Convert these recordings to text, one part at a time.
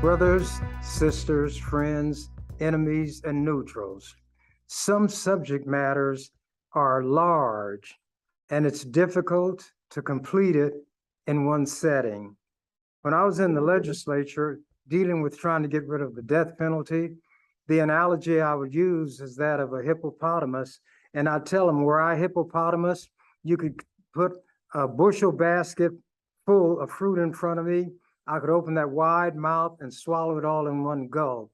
Brothers, sisters, friends, enemies, and neutrals. Some subject matters are large, and it's difficult to complete it in one setting. When I was in the legislature dealing with trying to get rid of the death penalty, the analogy I would use is that of a hippopotamus. And I'd tell them, were I a hippopotamus, you could put a bushel basket full of fruit in front of me. I could open that wide mouth and swallow it all in one gulp.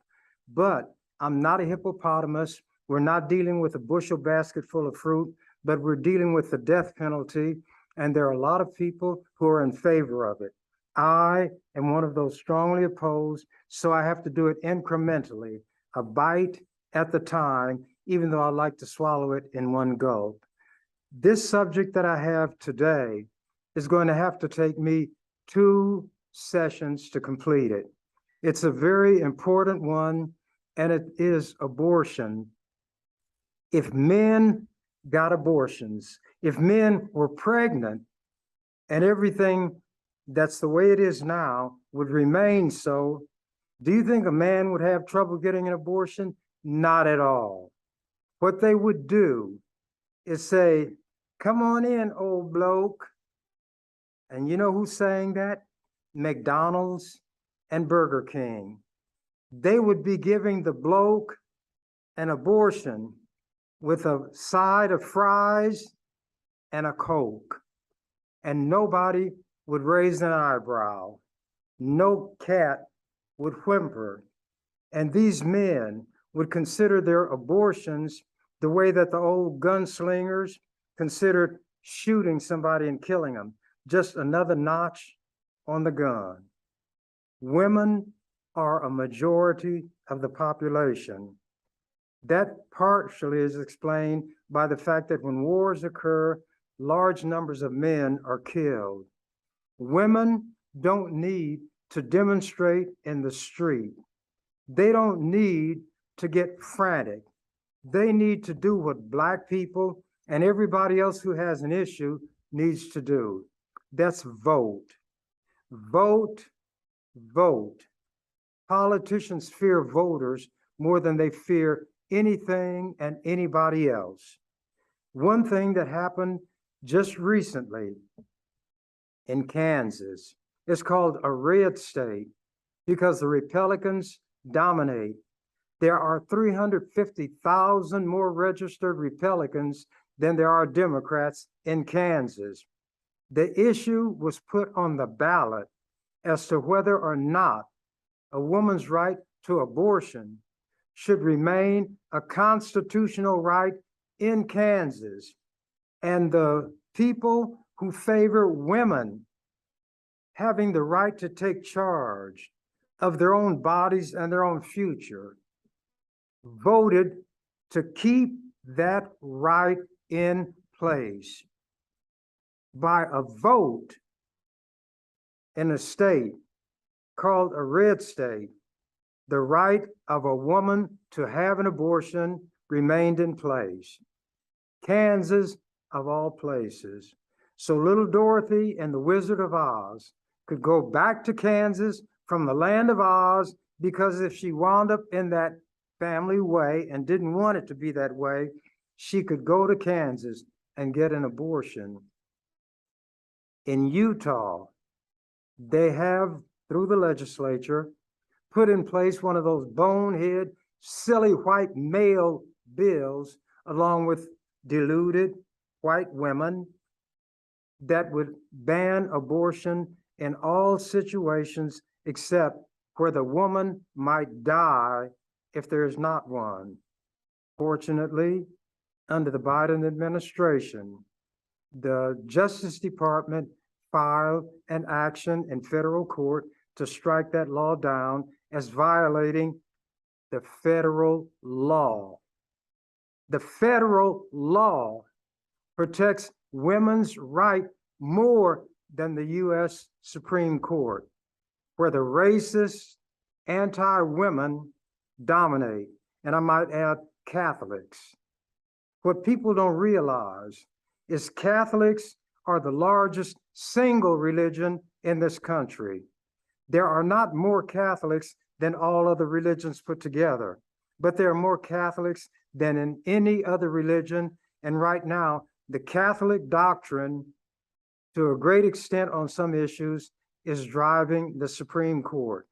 But I'm not a hippopotamus. We're not dealing with a bushel basket full of fruit, but we're dealing with the death penalty. And there are a lot of people who are in favor of it. I am one of those strongly opposed, so I have to do it incrementally, a bite at the time, even though I like to swallow it in one gulp. This subject that I have today is going to have to take me 2 sessions to complete it. It's a very important one, and it is abortion. If men got abortions, if men were pregnant, and everything that's the way it is now would remain so, do you think a man would have trouble getting an abortion? Not at all. What they would do is say, "Come on in, old bloke." And you know who's saying that? McDonald's and Burger King. They would be giving the bloke an abortion with a side of fries and a Coke. And nobody would raise an eyebrow. No cat would whimper. And these men would consider their abortions the way that the old gunslingers considered shooting somebody and killing them, just another notch on the gun. Women are a majority of the population. That partially is explained by the fact that when wars occur, large numbers of men are killed. Women don't need to demonstrate in the street. They don't need to get frantic. They need to do what Black people and everybody else who has an issue needs to do. That's vote. Vote, vote. Politicians fear voters more than they fear anything and anybody else. One thing that happened just recently in Kansas is called a red state because the Republicans dominate. There are 350,000 more registered Republicans than there are Democrats in Kansas. The issue was put on the ballot as to whether or not a woman's right to abortion should remain a constitutional right in Kansas. And the people who favor women having the right to take charge of their own bodies and their own future voted to keep that right in place. By a vote in a state called a red state, the right of a woman to have an abortion remained in place. Kansas, of all places. So little Dorothy and the Wizard of Oz could go back to Kansas from the land of Oz, because if she wound up in that family way and didn't want it to be that way, she could go to Kansas and get an abortion. In Utah, they have, through the legislature, put in place one of those bonehead, silly white male bills, along with deluded white women, that would ban abortion in all situations except where the woman might die if there is not one. Fortunately, under the Biden administration, the Justice Department filed an action in federal court to strike that law down as violating the federal law. The federal law protects women's right more than the U.S. Supreme Court, where the racist, anti-women dominate, and I might add Catholics. What people don't realize is Catholics are the largest single religion in this country. There are not more Catholics than all other religions put together, but there are more Catholics than in any other religion. And right now, the Catholic doctrine, to a great extent on some issues, is driving the Supreme Court.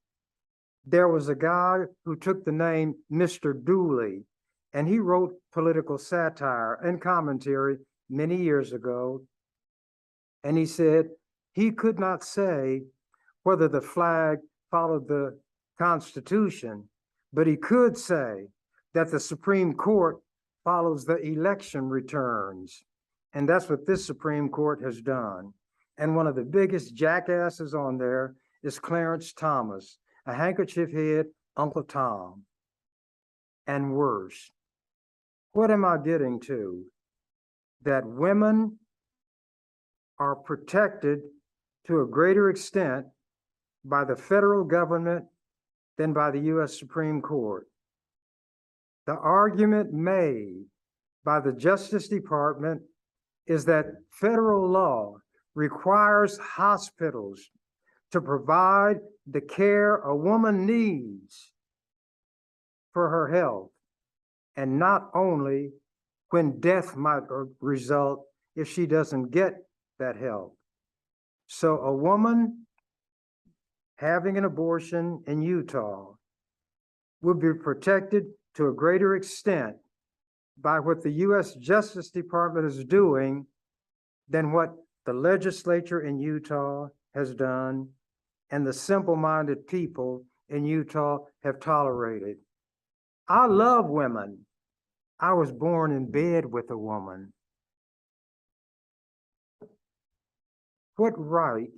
There was a guy who took the name Mr. Dooley, and he wrote political satire and commentary many years ago. And he said he could not say whether the flag followed the Constitution, but he could say that the Supreme Court follows the election returns. And that's what this Supreme Court has done. And one of the biggest jackasses on there is Clarence Thomas, a handkerchief head Uncle Tom. And worse. What am I getting to? That women are protected to a greater extent by the federal government than by the U.S. Supreme Court. The argument made by the Justice Department is that federal law requires hospitals to provide the care a woman needs for her health, and not only when death might result if she doesn't get that help. So a woman having an abortion in Utah would be protected to a greater extent by what the U.S. Justice Department is doing than what the legislature in Utah has done and the simple-minded people in Utah have tolerated. I love women. I was born in bed with a woman. What right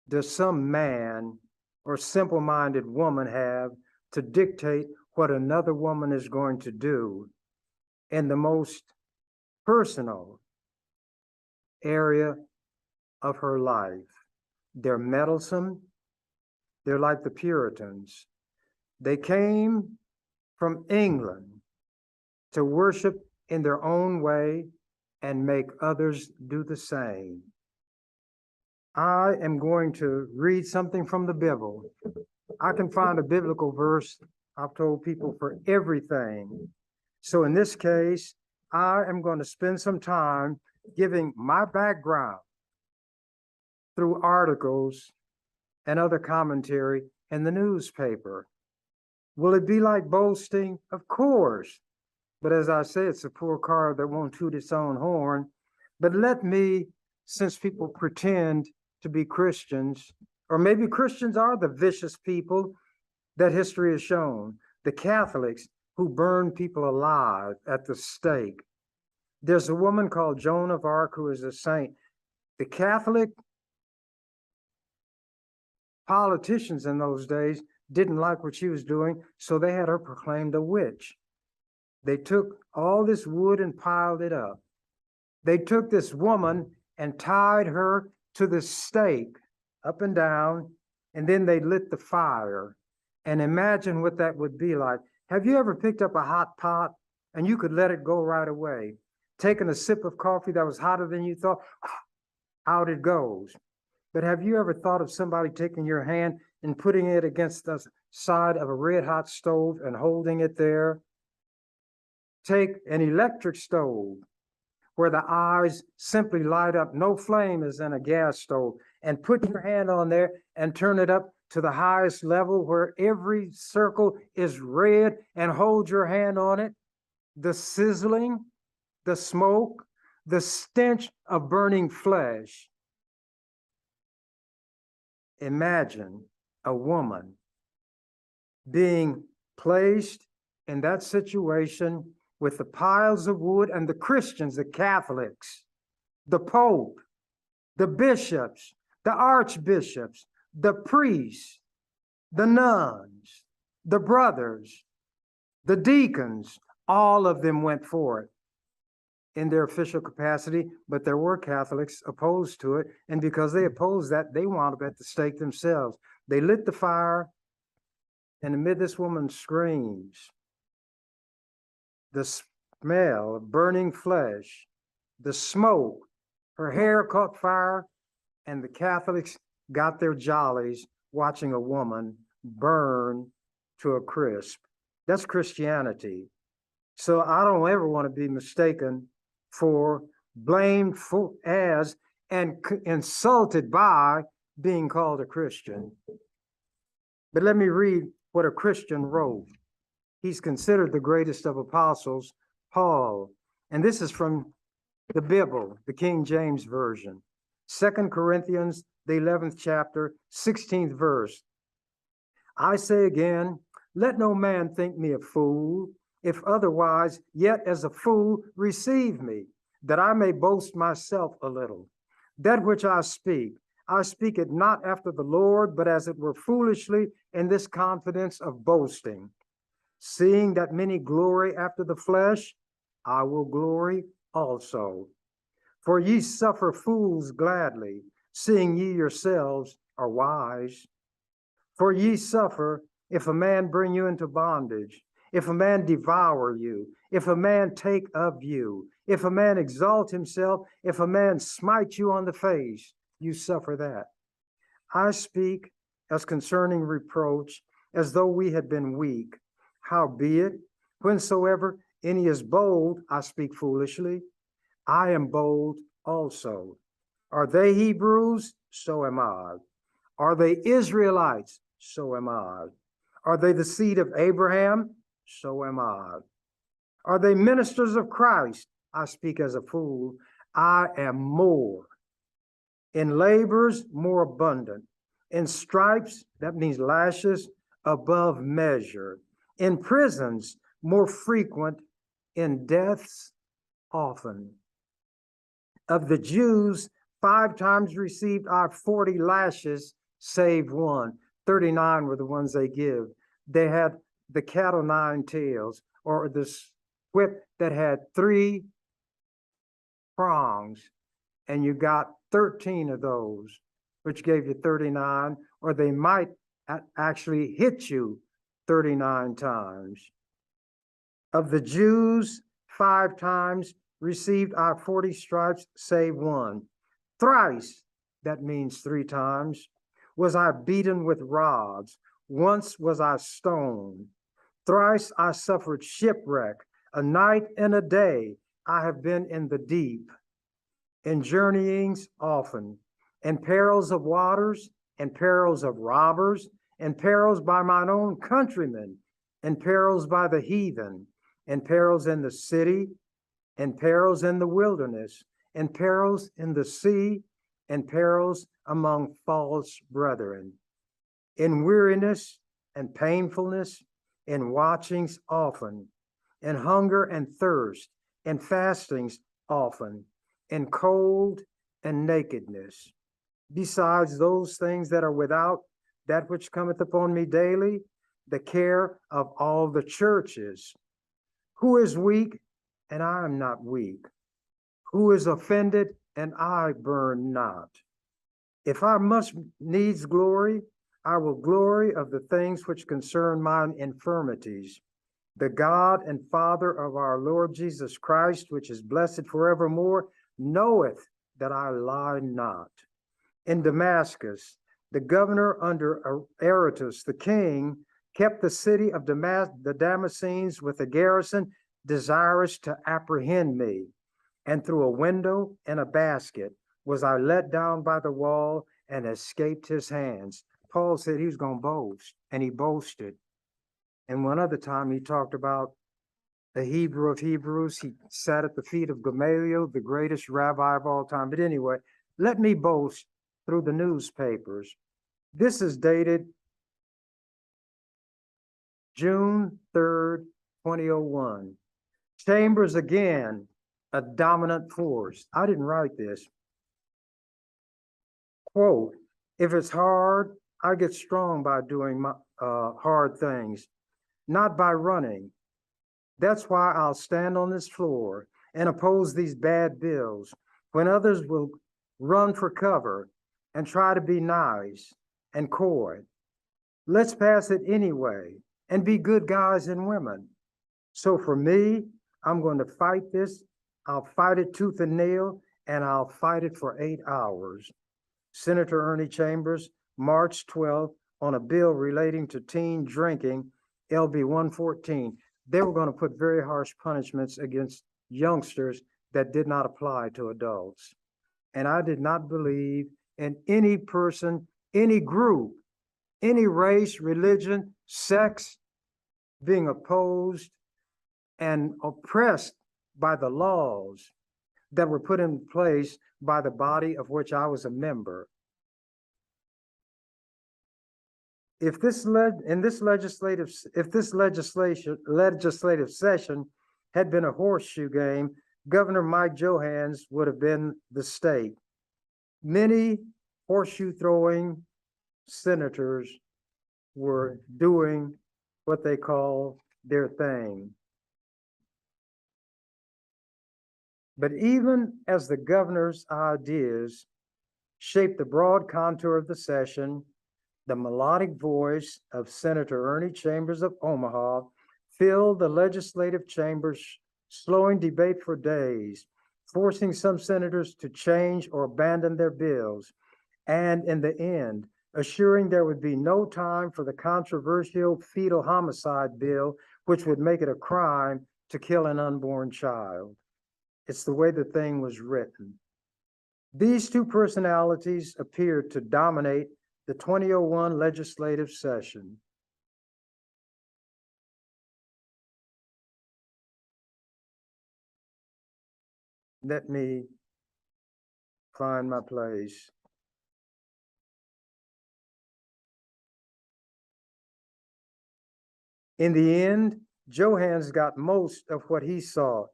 does some man or simple-minded woman have to dictate what another woman is going to do in the most personal area of her life? They're meddlesome. They're like the Puritans. They came from England to worship in their own way and make others do the same. I am going to read something from the Bible. I can find a biblical verse, I've told people, for everything. So in this case, I am going to spend some time giving my background through articles and other commentary in the newspaper. Will it be like boasting? Of course. But as I say, it's a poor car that won't toot its own horn. But let me, since people pretend to be Christians, or maybe Christians are the vicious people that history has shown, the Catholics who burn people alive at the stake. There's a woman called Joan of Arc who is a saint. The Catholic politicians in those days didn't like what she was doing, so they had her proclaimed a witch. They took all this wood and piled it up. They took this woman and tied her to the stake up and down, and then they lit the fire. And imagine what that would be like. Have you ever picked up a hot pot and you could let it go right away? Taking a sip of coffee that was hotter than you thought, out it goes. But have you ever thought of somebody taking your hand and putting it against the side of a red hot stove and holding it there? Take an electric stove where the eyes simply light up, no flame is in a gas stove, and put your hand on there and turn it up to the highest level where every circle is red, and hold your hand on it. The sizzling, the smoke, the stench of burning flesh. Imagine a woman being placed in that situation with the piles of wood, and the Christians, the Catholics, the Pope, the bishops, the archbishops, the priests, the nuns, the brothers, the deacons, all of them went for it in their official capacity, but there were Catholics opposed to it, and because they opposed that, they wound up at the stake themselves. They lit the fire, and amid this woman's screams, the smell of burning flesh, the smoke, her hair caught fire, and the Catholics got their jollies watching a woman burn to a crisp. That's Christianity. So I don't ever want to be mistaken for, blamed for, as, and insulted by being called a Christian. But let me read what a Christian wrote. He's considered the greatest of apostles, Paul. And this is from the Bible, the King James Version. 2 Corinthians, the 11th chapter, 16th verse. I say again, let no man think me a fool. If otherwise, yet as a fool receive me, that I may boast myself a little. That which I speak it not after the Lord, but as it were foolishly in this confidence of boasting. Seeing that many glory after the flesh, I will glory also. For ye suffer fools gladly, seeing ye yourselves are wise. For ye suffer, if a man bring you into bondage, if a man devour you, if a man take of you, if a man exalt himself, if a man smite you on the face, you suffer that. I speak as concerning reproach, as though we had been weak. Howbeit, whensoever any is bold, I speak foolishly. I am bold also. Are they Hebrews? So am I. Are they Israelites? So am I. Are they the seed of Abraham? So am I. Are they ministers of Christ? I speak as a fool. I am more. In labors, more abundant. In stripes, that means lashes, above measure. In prisons, more frequent. In deaths, often. Of the Jews, 5 times received I 40 lashes, save one. 39 were the ones they give. They had the cat o' 9 tails, or this whip that had 3 prongs, and you got 13 of those, which gave you 39, or they might actually hit you 39 times. Of the Jews, 5 times received I 40 stripes, save one. Thrice, that means 3 times, was I beaten with rods. Once was I stoned. Thrice I suffered shipwreck. A night and a day I have been in the deep. In journeyings often, in perils of waters, in perils of robbers, in perils by mine own countrymen, in perils by the heathen, in perils in the city, in perils in the wilderness, in perils in the sea, in perils among false brethren, in weariness and painfulness, in watchings often, in hunger and thirst, in fastings often, in cold and nakedness. Besides those things that are without, that which cometh upon me daily, the care of all the churches. Who is weak, and I am not weak? Who is offended, and I burn not? If I must needs glory, I will glory of the things which concern mine infirmities. The God and Father of our Lord Jesus Christ, which is blessed forevermore, knoweth that I lie not. In Damascus, the governor under Aretas, the king, kept the city of the Damascenes with a garrison, desirous to apprehend me. And through a window and a basket was I let down by the wall and escaped his hands. Paul said he was going to boast, and he boasted. And one other time he talked about the Hebrew of Hebrews. He sat at the feet of Gamaliel, the greatest rabbi of all time. But anyway, let me boast through the newspapers. This is dated June 3rd, 2001. Chambers again, a dominant force. I didn't write this. Quote, if it's hard, I get strong by doing my hard things, not by running. That's why I'll stand on this floor and oppose these bad bills when others will run for cover and try to be nice and coy. Let's pass it anyway and be good guys and women. So for me, I'm going to fight this. I'll fight it tooth and nail, and I'll fight it for 8 hours. Senator Ernie Chambers, March 12, on a bill relating to teen drinking, LB 114. They were going to put very harsh punishments against youngsters that did not apply to adults. And I did not believe in any person, any group, any race, religion, sex being opposed and oppressed by the laws that were put in place by the body of which I was a member. If this legislative session had been a horseshoe game, Governor Mike Johans would have been the state. Many horseshoe throwing senators were doing what they call their thing. But even as the governor's ideas shaped the broad contour of the session, the melodic voice of Senator Ernie Chambers of Omaha filled the legislative chambers, slowing debate for days, forcing some senators to change or abandon their bills, and in the end, assuring there would be no time for the controversial fetal homicide bill, which would make it a crime to kill an unborn child. It's the way the thing was written. These two personalities appeared to dominate the 2001 legislative session. Let me find my place. In the end, Johans got most of what he sought.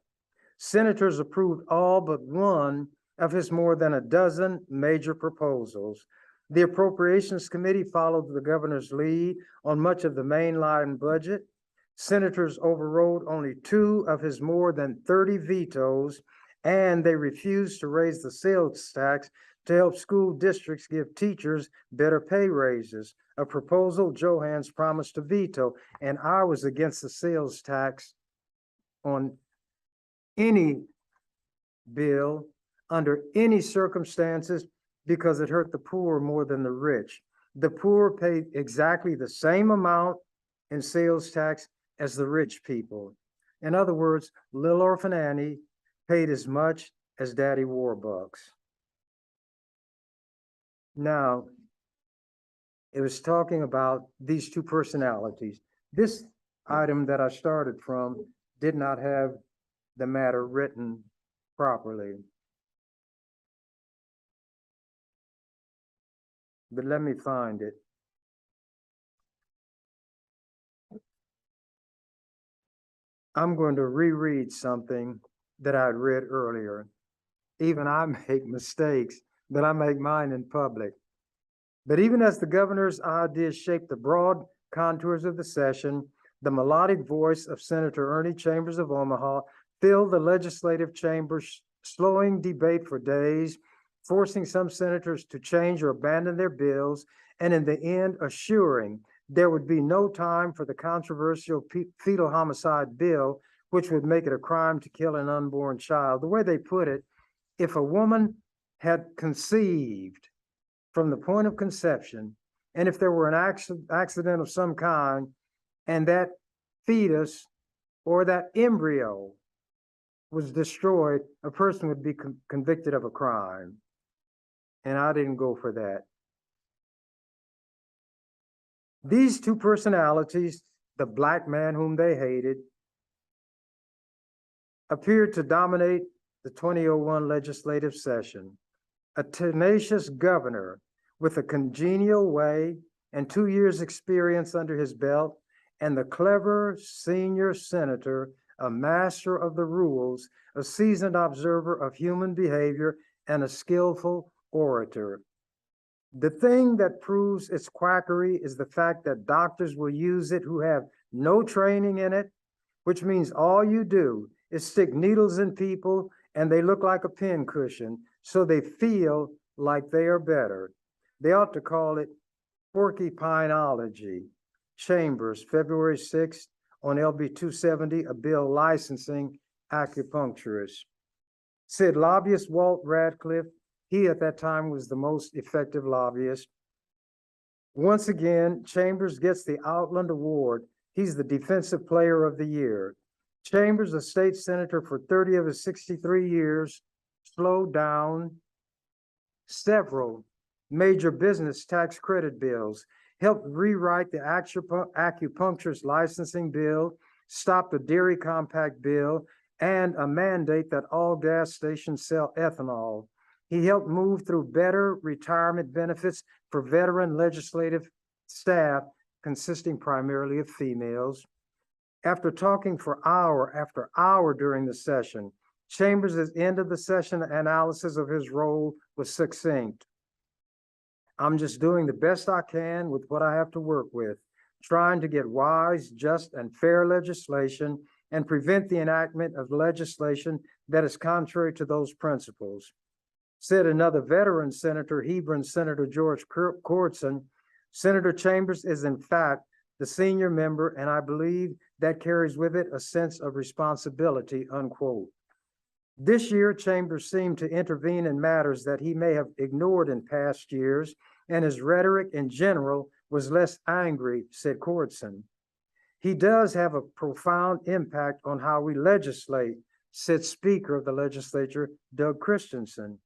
Senators approved all but one of his more than a dozen major proposals. The Appropriations Committee followed the governor's lead on much of the mainline budget. Senators overrode only 2 of his more than 30 vetoes, and they refused to raise the sales tax to help school districts give teachers better pay raises, a proposal Johans promised to veto. And I was against the sales tax on any bill under any circumstances because it hurt the poor more than the rich. The poor paid exactly the same amount in sales tax as the rich people. In other words, Little Orphan Annie paid as much as Daddy Warbucks. Now, it was talking about these two personalities. This item that I started from did not have the matter written properly. But let me find it. I'm going to reread something that I read earlier. Even I make mistakes, but I make mine in public. But even as the governor's ideas shaped the broad contours of the session, the melodic voice of Senator Ernie Chambers of Omaha filled the legislative chambers, slowing debate for days, forcing some senators to change or abandon their bills, and in the end, assuring there would be no time for the controversial fetal homicide bill, which would make it a crime to kill an unborn child. The way they put it, if a woman had conceived from the point of conception, and if there were an accident of some kind, and that fetus or that embryo was destroyed, a person would be convicted of a crime. And I didn't go for that. These two personalities, the black man whom they hated, appeared to dominate the 2001 legislative session. A tenacious governor with a congenial way and 2 years' experience under his belt, and the clever senior senator, a master of the rules, a seasoned observer of human behavior, and a skillful orator. The thing that proves its quackery is the fact that doctors will use it who have no training in it, which means all you do is stick needles in people and they look like a pincushion, so they feel like they are better. They ought to call it porcupineology. Chambers, February 6th, on LB 270, a bill licensing acupuncturists. Said lobbyist Walt Radcliffe, he at that time was the most effective lobbyist, Once again, Chambers gets the Outland Award. He's the Defensive Player of the Year. Chambers, a state senator for 30 of his 63 years, slowed down several major business tax credit bills, helped rewrite the acupuncturist licensing bill, stopped the dairy compact bill, and a mandate that all gas stations sell ethanol. He helped move through better retirement benefits for veteran legislative staff consisting primarily of females. After talking for hour after hour during the session, Chambers' end of the session analysis of his role was succinct. I'm just doing the best I can with what I have to work with, trying to get wise, just, and fair legislation and prevent the enactment of legislation that is contrary to those principles. Said another veteran senator, Hebron Senator George Cordson, Senator Chambers is in fact the senior member, and I believe that carries with it a sense of responsibility, unquote. This year, Chambers seemed to intervene in matters that he may have ignored in past years, and his rhetoric in general was less angry, said Cordson. He does have a profound impact on how we legislate, said Speaker of the Legislature, Doug Christensen.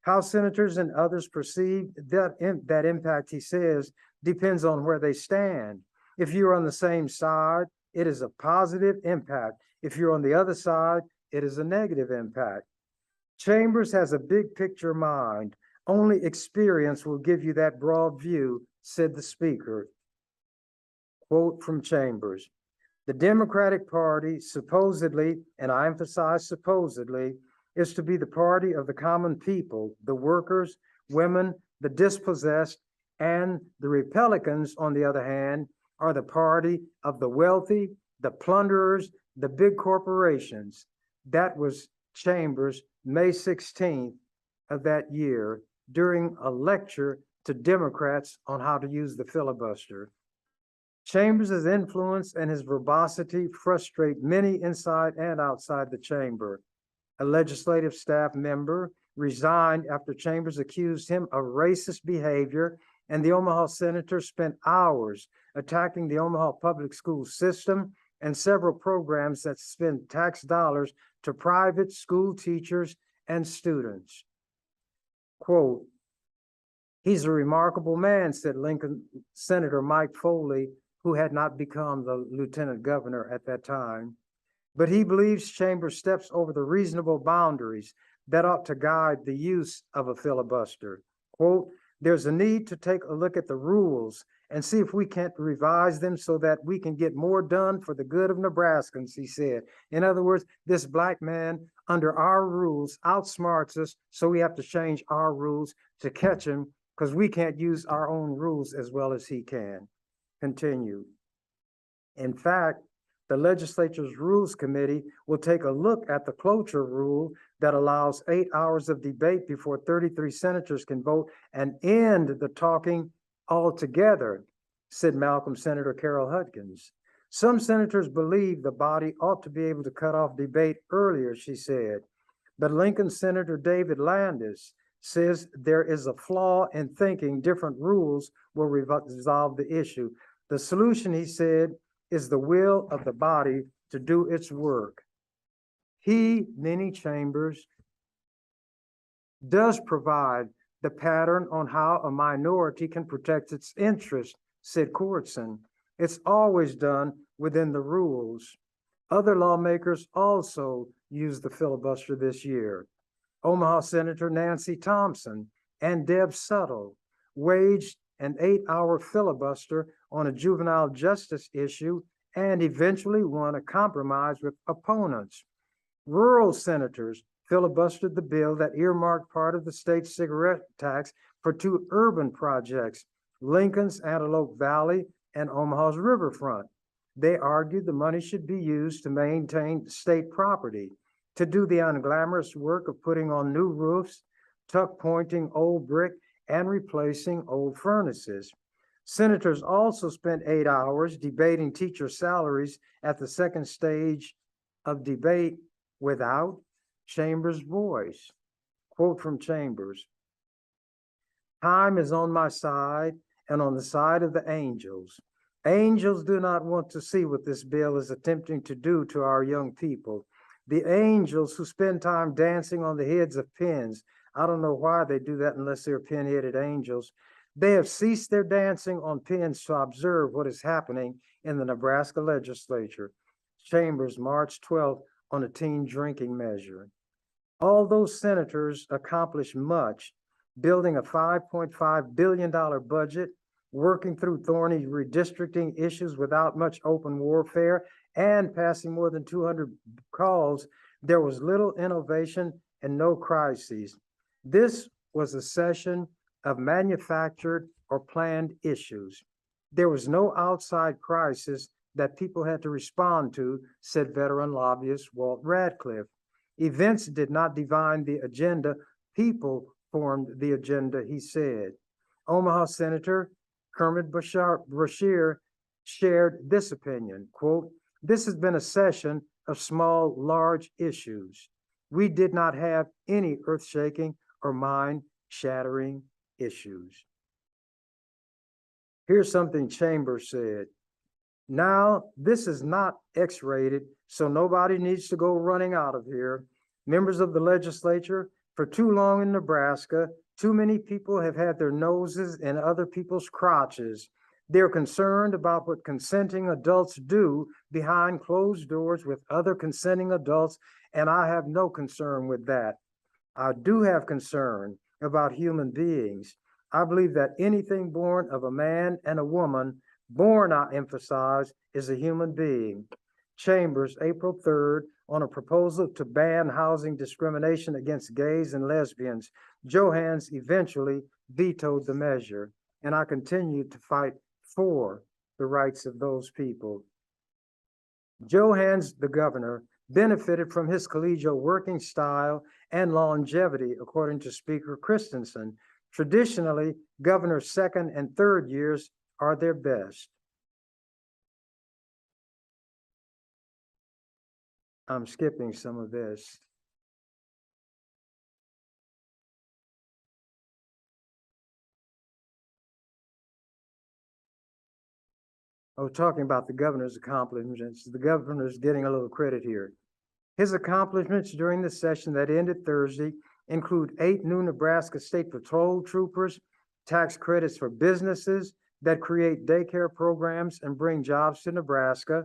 How senators and others perceive that impact, he says, depends on where they stand. If you're on the same side, it is a positive impact. If you're on the other side, it is a negative impact. Chambers has a big picture mind. Only experience will give you that broad view, said the Speaker. Quote from Chambers, the Democratic Party supposedly, and I emphasize supposedly, is to be the party of the common people, the workers, women, the dispossessed, and the Republicans, on the other hand, are the party of the wealthy, the plunderers, the big corporations. That was Chambers, May 16th of that year, during a lecture to Democrats on how to use the filibuster. Chambers' influence and his verbosity frustrate many inside and outside the chamber. A legislative staff member resigned after Chambers accused him of racist behavior, and the Omaha senator spent hours attacking the Omaha public school system and several programs that spend tax dollars to private school teachers and students. Quote, he's a remarkable man, said Lincoln Senator Mike Foley, who had not become the lieutenant governor at that time. But he believes Chambers steps over the reasonable boundaries that ought to guide the use of a filibuster. Quote, there's a need to take a look at the rules and see if we can't revise them so that we can get more done for the good of Nebraskans, he said. In other words, this black man under our rules outsmarts us, so we have to change our rules to catch him because we can't use our own rules as well as he can. Continue. In fact, the legislature's Rules Committee will take a look at the cloture rule that allows 8 hours of debate before 33 senators can vote and end the talking altogether, said Malcolm Senator Carol Hudkins. Some senators believe the body ought to be able to cut off debate earlier, she said. But Lincoln Senator David Landis says there is a flaw in thinking different rules will resolve the issue. The solution, he said, is the will of the body to do its work. He, meaning Chambers, does provide the pattern on how a minority can protect its interests, said Cordson. It's always done within the rules. Other lawmakers also used the filibuster this year. Omaha Senator Nancy Thompson and Deb Suttle waged an 8-hour filibuster on a juvenile justice issue and eventually won a compromise with opponents. Rural senators filibustered the bill that earmarked part of the state's cigarette tax for 2 urban projects, Lincoln's Antelope Valley and Omaha's Riverfront. They argued the money should be used to maintain state property, to do the unglamorous work of putting on new roofs, tuck pointing old brick, and replacing old furnaces. Senators also spent 8 hours debating teacher salaries at the second stage of debate without Chambers' voice. Quote from Chambers, time is on my side, and on the side of the angels. Angels do not want to see what this bill is attempting to do to our young people. The angels who spend time dancing on the heads of pins, I don't know why they do that unless they're pin-headed angels. They have ceased their dancing on pins to observe what is happening in the Nebraska legislature. Chambers, March 12th, on a teen drinking measure. All those senators accomplished much, building a $5.5 billion budget, working through thorny redistricting issues without much open warfare, and passing more than 200 calls. There was little innovation and no crises. This was a session of manufactured or planned issues. There was no outside crisis that people had to respond to, said veteran lobbyist Walt Radcliffe. Events did not define the agenda. People formed the agenda, he said. Omaha Senator Kermit Bashir shared this opinion, quote, "This has been a session of small, large issues. We did not have any earth-shaking or mind-shattering issues." Here's something Chambers said. "Now, this is not X-rated, so nobody needs to go running out of here. Members of the legislature, for too long in Nebraska, too many people have had their noses in other people's crotches. They're concerned about what consenting adults do behind closed doors with other consenting adults, and I have no concern with that. I do have concern about human beings. I believe that anything born of a man and a woman, born, I emphasize, is a human being." Chambers, April 3rd, on a proposal to ban housing discrimination against gays and lesbians. Johans eventually vetoed the measure, and I continued to fight for the rights of those people. Johans, the governor, benefited from his collegial working style and longevity, according to Speaker Christensen. Traditionally, governors' second and third years are their best. I'm skipping some of this. Oh, talking about the governor's accomplishments, the governor's getting a little credit here. His accomplishments during the session that ended Thursday include 8 new Nebraska State Patrol troopers, tax credits for businesses that create daycare programs and bring jobs to Nebraska,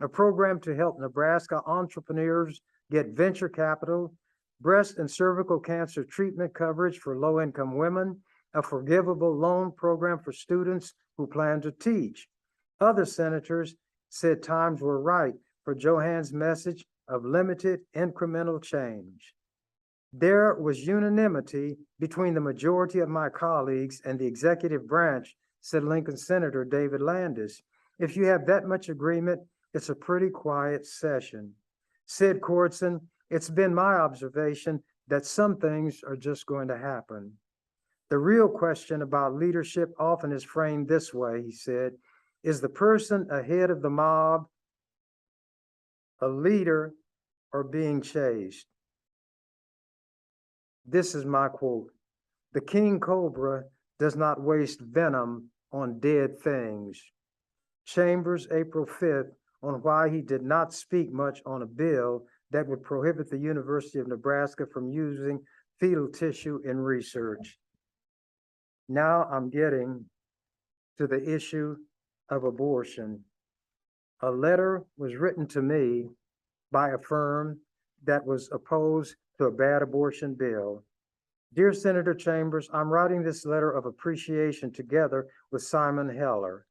a program to help Nebraska entrepreneurs get venture capital, breast and cervical cancer treatment coverage for low-income women, a forgivable loan program for students who plan to teach. Other senators said times were right for Johans' message of limited incremental change. There was unanimity between the majority of my colleagues and the executive branch, said Lincoln Senator David Landis. If you have that much agreement, it's a pretty quiet session. Sid Cordson, it's been my observation that some things are just going to happen. The real question about leadership often is framed this way, he said. Is the person ahead of the mob a leader or being chased? This is my quote. The king cobra does not waste venom on dead things. Chambers, April 5th, on why he did not speak much on a bill that would prohibit the University of Nebraska from using fetal tissue in research. Now I'm getting to the issue of abortion. A letter was written to me by a firm that was opposed to a bad abortion bill. Dear Senator Chambers, I'm writing this letter of appreciation together with Simon Heller.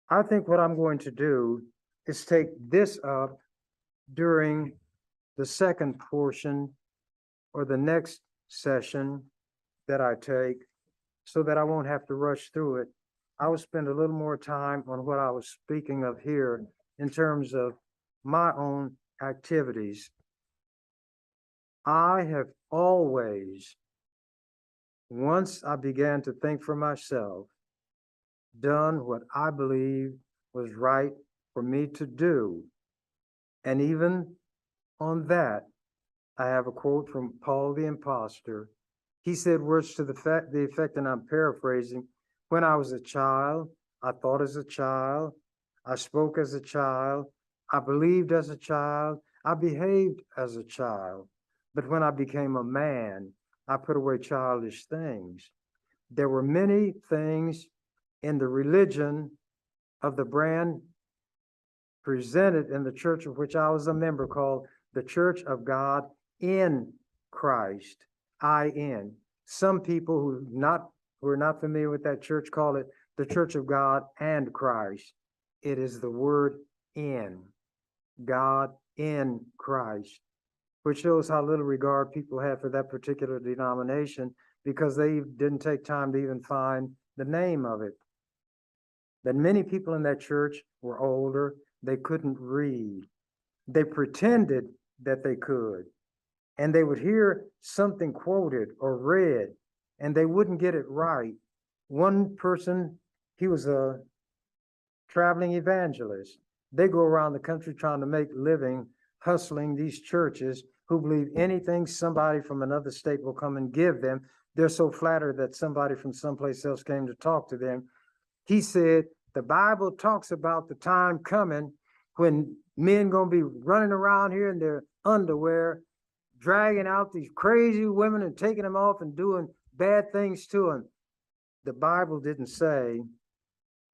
I think what I'm going to do is take this up during the second portion or the next session that I take so that I won't have to rush through it. I will spend a little more time on what I was speaking of here in terms of my own activities. I have always, once I began to think for myself, done what I believe was right for me to do. And even on that, I have a quote from Paul the Imposter. He said words to the effect, and I'm paraphrasing, When I was a child, I thought as a child, I spoke as a child, I believed as a child, I behaved as a child. But when I became a man, I put away childish things. There were many things in the religion of the brand presented in the church of which I was a member called the Church of God in Christ, I-N. Some people who are not familiar with that church call it the Church of God and Christ. It is the word in, God in Christ, which shows how little regard people have for that particular denomination because they didn't take time to even find the name of it. But many people in that church were older. They couldn't read. They pretended that they could. And they would hear something quoted or read, and they wouldn't get it right. One person, he was a traveling evangelist. They go around the country trying to make living, hustling these churches who believe anything somebody from another state will come and give them. They're so flattered that somebody from someplace else came to talk to them. He said, the Bible talks about the time coming when men gonna be running around here in their underwear, dragging out these crazy women and taking them off and doing bad things to them. The Bible didn't say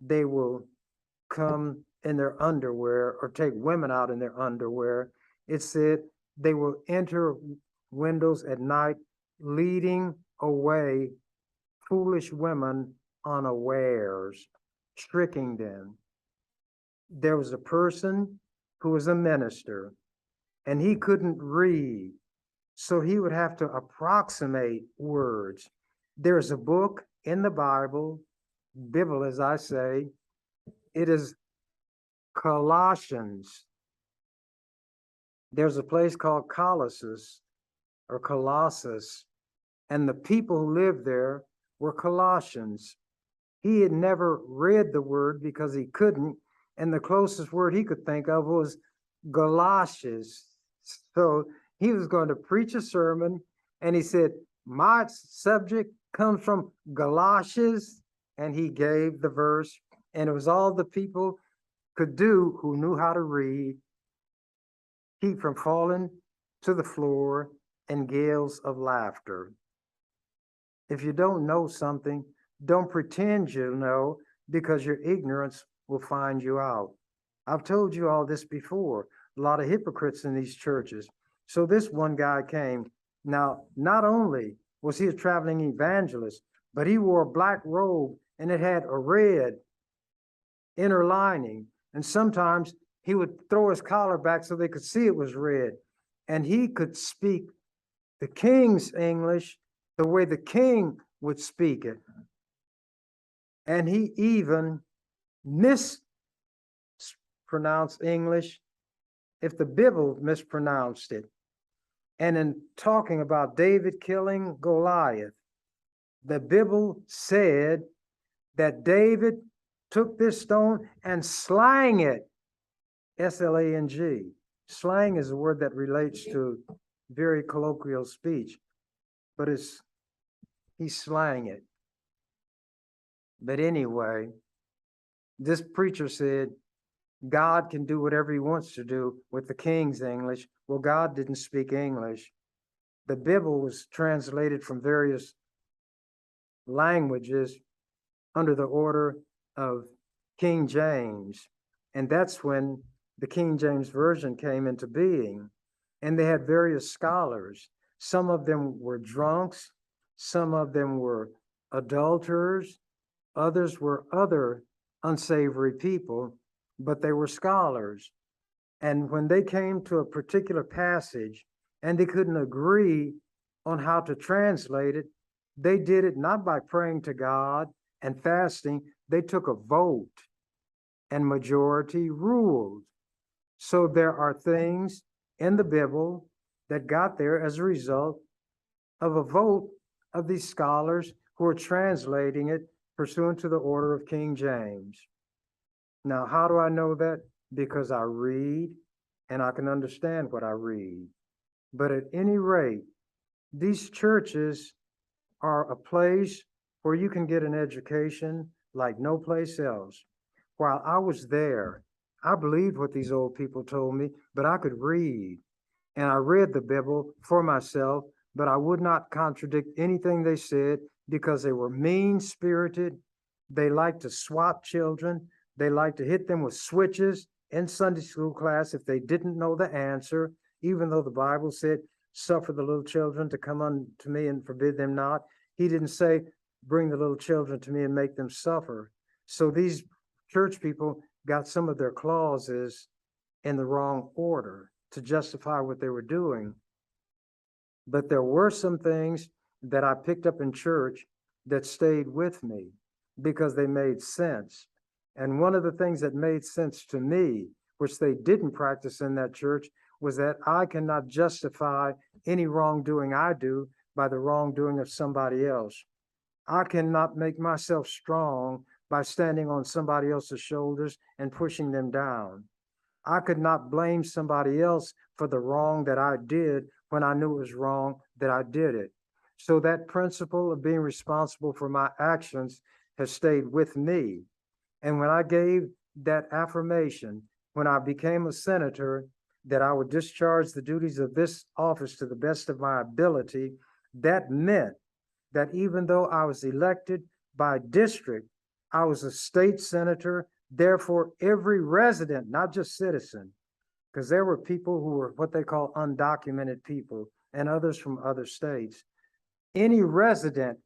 they will come in their underwear or take women out in their underwear. It said they will enter windows at night, leading away foolish women unawares, tricking them. There was a person who was a minister, and he couldn't read, so he would have to approximate words. There's a book in the Bible as I say, it is Colossians. There's a place called Colossus, and the people who lived there were Colossians. He had never read the word because he couldn't, and the closest word he could think of was galoshes. So he was going to preach a sermon, and he said, my subject comes from galoshes, and he gave the verse, and it was all the people could do who knew how to read, keep from falling to the floor and gales of laughter. If you don't know something, don't pretend you know, because your ignorance will find you out. I've told you all this before, a lot of hypocrites in these churches. So this one guy came. Now, not only was he a traveling evangelist, but he wore a black robe and it had a red inner lining. And sometimes he would throw his collar back so they could see it was red. And he could speak the king's English the way the king would speak it. And he even mispronounced English if the Bible mispronounced it. And in talking about David killing Goliath, the Bible said that David took this stone and slang it, S-L-A-N-G. Slang is a word that relates to very colloquial speech, but he's slang it. But anyway, this preacher said, God can do whatever he wants to do with the king's English. Well, God didn't speak English. The Bible was translated from various languages under the order of King James. And that's when the King James Version came into being. And they had various scholars. Some of them were drunks. Some of them were adulterers. Others were other unsavory people, but they were scholars. And when they came to a particular passage and they couldn't agree on how to translate it, they did it not by praying to God and fasting. They took a vote and majority ruled. So there are things in the Bible that got there as a result of a vote of these scholars who are translating it pursuant to the order of King James. Now, how do I know that? Because I read and I can understand what I read. But at any rate, these churches are a place where you can get an education like no place else. While I was there, I believed what these old people told me, but I could read. And I read the Bible for myself, but I would not contradict anything they said because they were mean-spirited. They liked to swat children. They liked to hit them with switches in Sunday school class if they didn't know the answer, even though the Bible said, suffer the little children to come unto me and forbid them not. He didn't say, bring the little children to me and make them suffer. So these church people got some of their clauses in the wrong order to justify what they were doing. But there were some things that I picked up in church that stayed with me because they made sense. And one of the things that made sense to me, which they didn't practice in that church, was that I cannot justify any wrongdoing I do by the wrongdoing of somebody else. I cannot make myself strong by standing on somebody else's shoulders and pushing them down. I could not blame somebody else for the wrong that I did when I knew it was wrong that I did it. So that principle of being responsible for my actions has stayed with me. And when I gave that affirmation, when I became a senator, that I would discharge the duties of this office to the best of my ability, that meant that even though I was elected by district, I was a state senator. Therefore, every resident, not just citizen, because there were people who were what they call undocumented people and others from other states. Any resident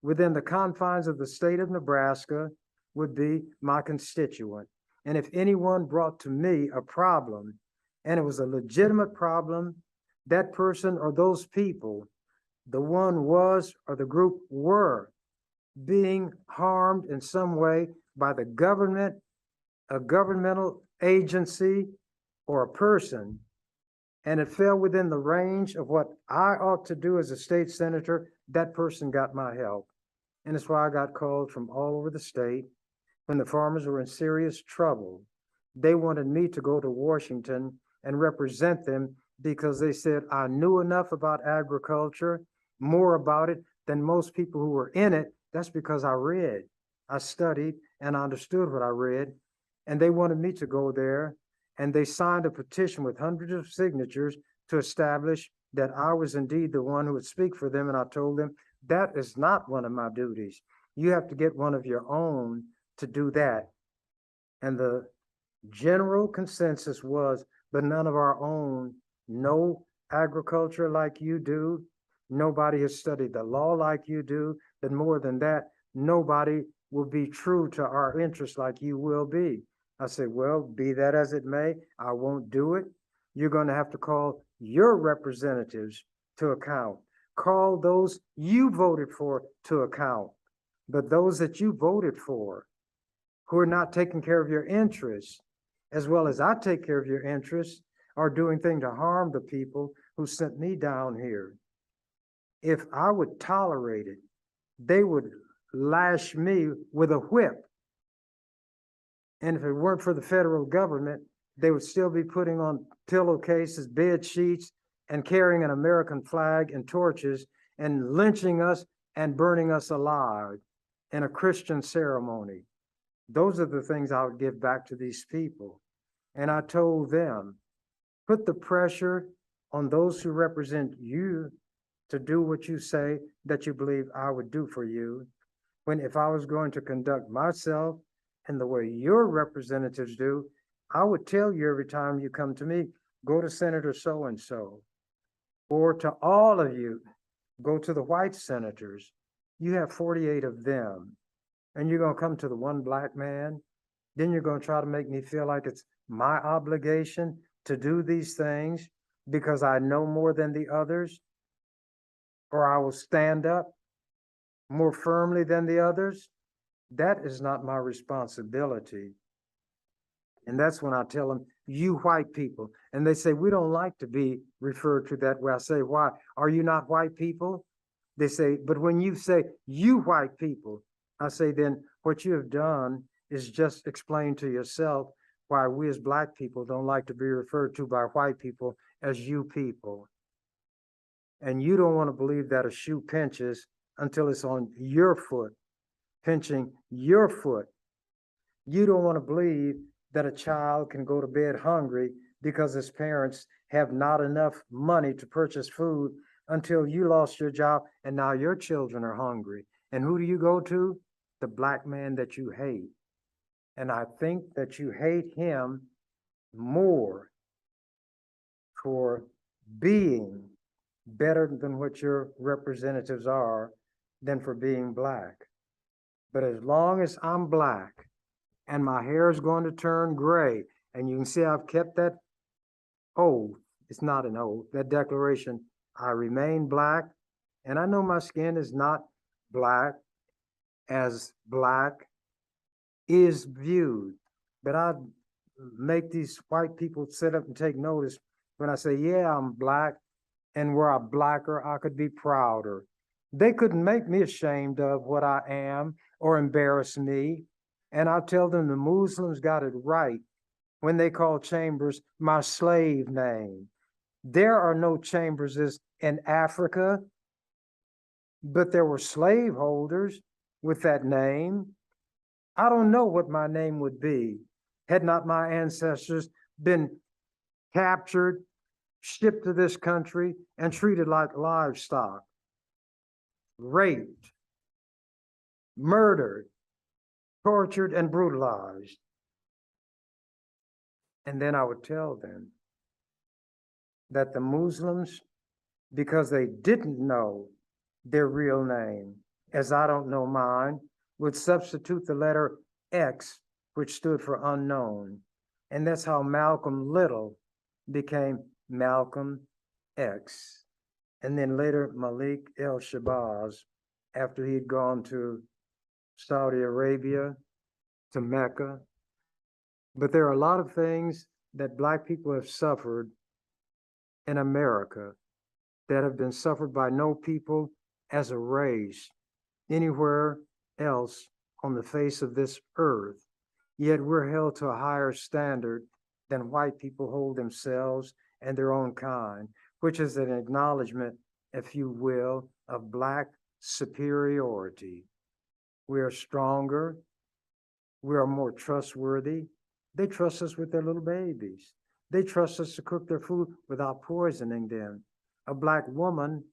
within the confines of the state of Nebraska would be my constituent. And if anyone brought to me a problem, and it was a legitimate problem, that person or those people, the one was or the group were being harmed in some way by the government, a governmental agency, or a person, and it fell within the range of what I ought to do as a state senator, that person got my help. And that's why I got called from all over the state. When the farmers were in serious trouble, they wanted me to go to Washington and represent them because they said I knew enough about agriculture, more about it than most people who were in it. That's because I read, I studied, and I understood what I read. And they wanted me to go there, and they signed a petition with hundreds of signatures to establish that I was indeed the one who would speak for them. And I told them, that is not one of my duties. You have to get one of your own to do that. And the general consensus was, but none of our own know agriculture like you do. Nobody has studied the law like you do. But more than that, nobody will be true to our interests like you will be. I said, well, be that as it may, I won't do it. You're going to have to call your representatives to account. Call those you voted for to account. But those that you voted for who are not taking care of your interests, as well as I take care of your interests, are doing things to harm the people who sent me down here. If I would tolerate it, they would lash me with a whip. And if it weren't for the federal government, they would still be putting on pillowcases, bed sheets, and carrying an American flag and torches and lynching us and burning us alive in a Christian ceremony. Those are the things I would give back to these people. And I told them, put the pressure on those who represent you to do what you say that you believe I would do for you. When if I was going to conduct myself in the way your representatives do, I would tell you every time you come to me, go to Senator so-and-so, or to all of you, go to the white senators. You have 48 of them, and you're going to come to the one black man. Then you're going to try to make me feel like it's my obligation to do these things because I know more than the others, or I will stand up more firmly than the others. That is not my responsibility. And that's when I tell them, you white people. And they say, we don't like to be referred to that way. I say, why? Are you not white people? They say, but when you say you white people, I say, then what you have done is just explain to yourself why we as black people don't like to be referred to by white people as you people. And you don't want to believe that a shoe pinches until it's on your foot. pinching your foot. You don't want to believe that a child can go to bed hungry because his parents have not enough money to purchase food until you lost your job and now your children are hungry. And who do you go to? The black man that you hate. And I think that you hate him more for being better than what your representatives are than for being black. But as long as I'm black and my hair is going to turn gray, and you can see I've kept that oath, it's not an oath, that declaration, I remain black, and I know my skin is not black as black is viewed, but I make these white people sit up and take notice when I say, yeah, I'm black, and were I blacker, I could be prouder. They couldn't make me ashamed of what I am or embarrass me. And I tell them the Muslims got it right when they call Chambers my slave name. There are no Chamberses in Africa, but there were slaveholders with that name. I don't know what my name would be had not my ancestors been captured, shipped to this country, and treated like livestock, raped, murdered, tortured, and brutalized. And then I would tell them that the Muslims, because they didn't know their real name, as I don't know mine, would substitute the letter X, which stood for unknown. And that's how Malcolm Little became Malcolm X. And then later Malik el-Shabazz, after he'd gone to Saudi Arabia, to Mecca. But there are a lot of things that Black people have suffered in America that have been suffered by no people as a race anywhere else on the face of this earth. Yet we're held to a higher standard than white people hold themselves and their own kind, which is an acknowledgement, if you will, of Black superiority. We are stronger. We are more trustworthy. They trust us with their little babies. They trust us to cook their food without poisoning them. A Black woman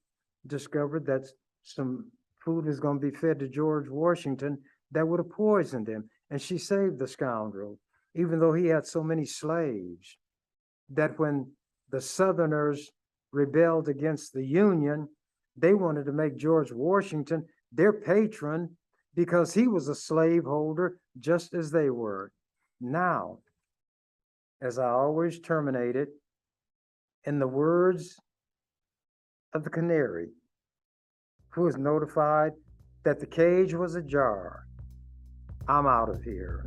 discovered that some food was going to be fed to George Washington that would have poisoned him, and she saved the scoundrel, even though he had so many slaves, that when the Southerners rebelled against the Union, they wanted to make George Washington their patron because he was a slaveholder just as they were. Now, as I always terminate it, in the words of the canary, who was notified that the cage was ajar, I'm out of here.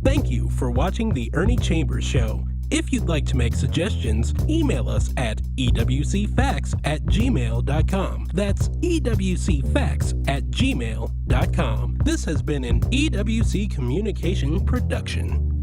Thank you for watching The Ernie Chambers Show. If you'd like to make suggestions, email us at ewcfacts@gmail.com. That's ewcfacts@gmail.com. This has been an EWC Communication production.